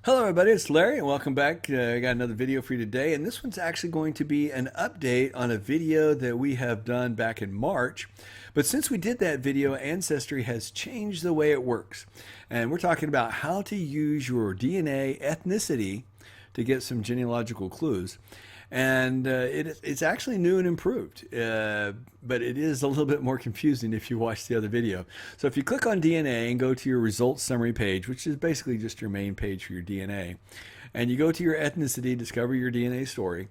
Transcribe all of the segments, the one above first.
Hello everybody, it's Larry and welcome back. I got another video for you today, and this one's actually going to be an update on a video that we have done back in March. But since we did that video, Ancestry has changed the way it works. And we're talking about how to use your DNA ethnicity to get some genealogical clues. And it's actually new and improved, but it is a little bit more confusing if you watch the other video. So if you click on DNA and go to your results summary page, which is basically just your main page for your DNA, and you go to your ethnicity, discover your DNA story,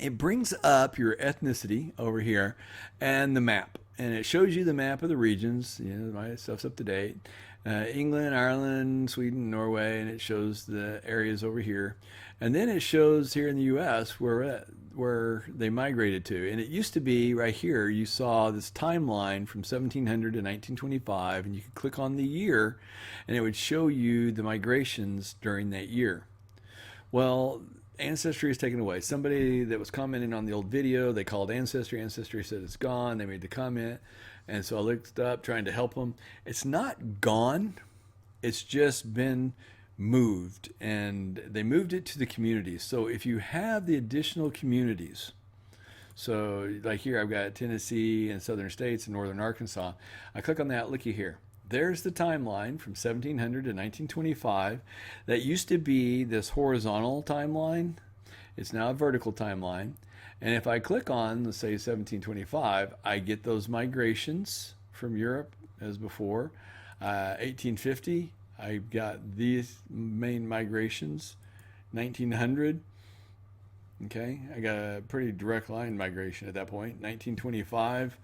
it brings up your ethnicity over here and the map. And it shows you the map of the regions. You know, my stuff's up to date. England, Ireland, Sweden, Norway, and it shows the areas over here. And then it shows here in the U.S. where they migrated to. And it used to be right here, you saw this timeline from 1700 to 1925, and you could click on the year, and it would show you the migrations during that year. Well, Ancestry is taken away. Somebody that was commenting on the old video, they called Ancestry. Ancestry said it's gone. They made the comment. And so I looked up trying to help them. It's not gone. It's just been moved. And they moved it to the communities. So if you have the additional communities, so like here I've got Tennessee and Southern States and Northern Arkansas. I click on that, looky here. There's the timeline from 1700 to 1925. That used to be this horizontal timeline. It's now a vertical timeline. And if I click on, let's say 1725, I get those migrations from Europe as before. 1850, I got these main migrations. 1900, okay, I got a pretty direct line migration at that point. 1925,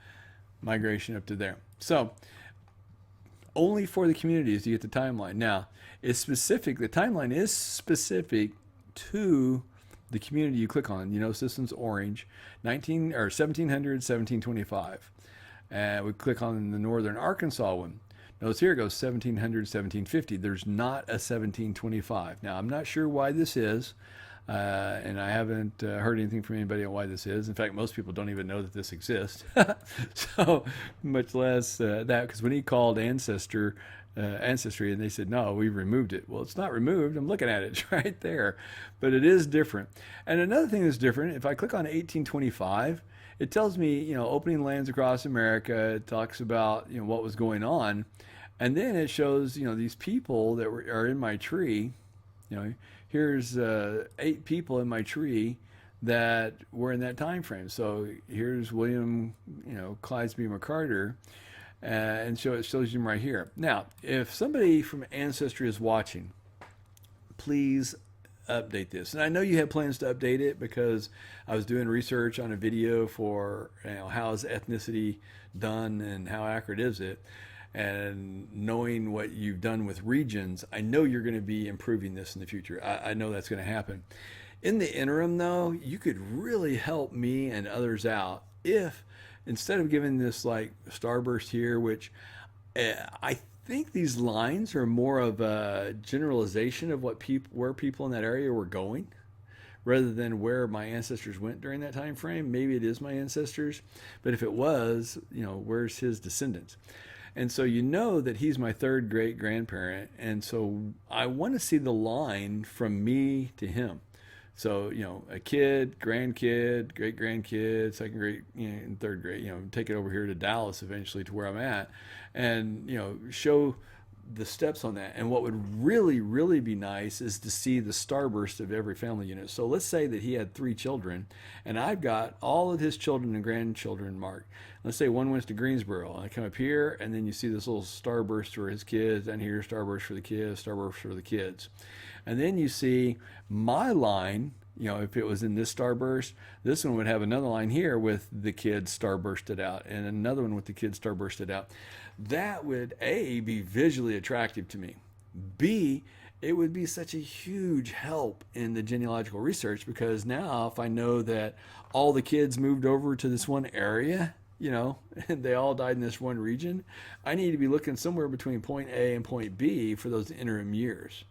migration up to there. So only for the communities do you get the timeline. Now, it's specific, the timeline is specific to the community you click on. You know, systems orange, 1700, 1725. And we click on the Northern Arkansas one. Notice here it goes 1700, 1750. There's not a 1725. Now, I'm not sure why this is. And I haven't heard anything from anybody on why this is. In fact, most people don't even know that this exists. So much less that, because when he called Ancestry, and they said, no, we've removed it. Well, it's not removed. I'm looking at it. It's right there. But it is different. And another thing that's different, if I click on 1825, it tells me, you know, opening lands across America. It talks about, you know, what was going on. And then it shows, you know, these people that are in my tree. You know, here's 8 people in my tree that were in that time frame. So here's William, you know, Clydesby McCarter, and so it shows him right here. Now, if somebody from Ancestry is watching, please update this. And I know you have plans to update it because I was doing research on a video for, you know, how is ethnicity done and how accurate is it. And knowing what you've done with regions, I know you're going to be improving this in the future. I know that's going to happen. In the interim, though, you could really help me and others out if, instead of giving this like starburst here, which I think these lines are more of a generalization of what where people in that area were going, rather than where my ancestors went during that time frame. Maybe it is my ancestors, but if it was, you know, where's his descendants? And so you know that he's my 3rd great grandparent. And so I want to see the line from me to him. So, you know, a kid, grandkid, great grandkid, 2nd great, you know, and 3rd great, you know, take it over here to Dallas eventually to where I'm at, and, you know, show the steps on that. And what would really, really be nice is to see the starburst of every family unit. So let's say that he had 3 children, and I've got all of his children and grandchildren marked. Let's say one went to Greensboro, and I come up here, and then you see this little starburst for his kids, and here, starburst for the kids, starburst for the kids. And then you see my line. You know, if it was in this starburst, this one would have another line here with the kids starbursted out, and another one with the kids starbursted out. That would, A, be visually attractive to me. B, it would be such a huge help in the genealogical research, because now if I know that all the kids moved over to this one area, you know, and they all died in this one region, I need to be looking somewhere between point A and point B for those interim years.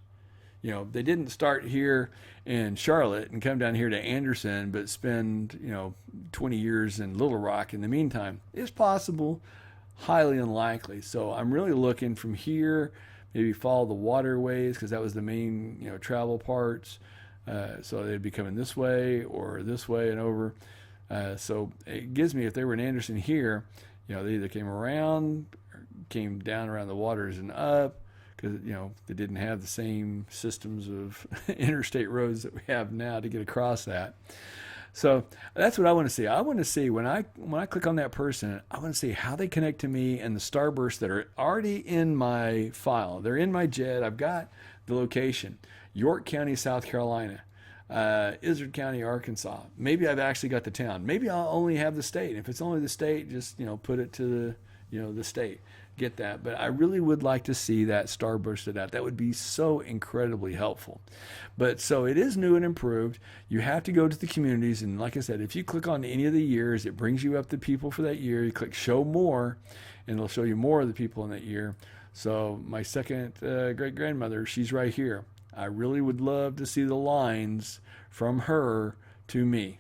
You know, they didn't start here in Charlotte and come down here to Anderson, but spend, you know, 20 years in Little Rock in the meantime. It's possible, highly unlikely. So I'm really looking from here maybe follow the waterways because that was the main travel parts. So they'd be coming this way or this way and over. So it gives me, if they were in Anderson here, they either came around, or came down around the waters and up, because they didn't have the same systems of interstate roads that we have now to get across that. So that's what I want to see. I want to see when I click on that person, I want to see how they connect to me and the starbursts that are already in my file. They're in my JED. I've got the location: York County, South Carolina, Izard County, Arkansas. Maybe I've actually got the town. Maybe I'll only have the state. If it's only the state, just put it to the state. Get that. But I really would like to see that starbursted out. That would be so incredibly helpful. But so it is new and improved. You have to go to the communities, and like I said, if you click on any of the years, it brings you up the people for that year. You click show more, and it'll show you more of the people in that year. So my second great grandmother, she's right here. I really would love to see the lines from her to me.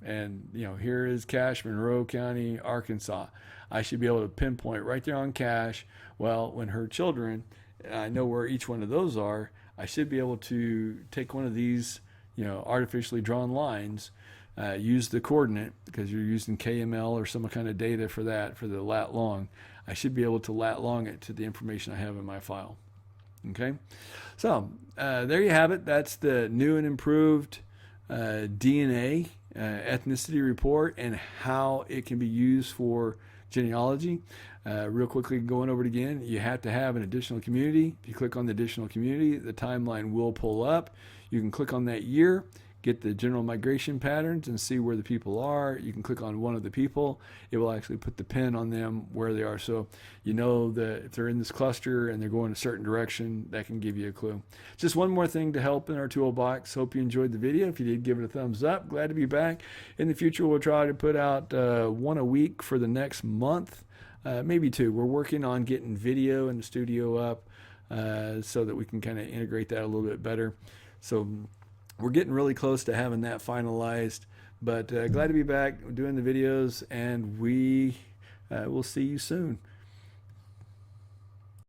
And here is Cache, Monroe County, Arkansas. I should be able to pinpoint right there on Cache. Well, when her children, I know where each one of those are, I should be able to take one of these, artificially drawn lines, use the coordinate, because you're using KML or some kind of data for that, for the LatLong. I should be able to LatLong it to the information I have in my file. Okay, so there you have it. That's the new and improved DNA ethnicity report and how it can be used for genealogy. Real quickly, going over it again, you have to have an additional community. If you click on the additional community, the timeline will pull up. You can click on that year, get the general migration patterns and see where the people are. You can click on one of the people. It will actually put the pin on them where they are. So that if they're in this cluster and they're going a certain direction, that can give you a clue. Just one more thing to help in our toolbox. Hope you enjoyed the video. If you did, give it a thumbs up. Glad to be back. In the future, we'll try to put out one a week for the next month, maybe two. We're working on getting video in the studio up so that we can kind of integrate that a little bit better. So we're getting really close to having that finalized, but glad to be back doing the videos, and we will see you soon.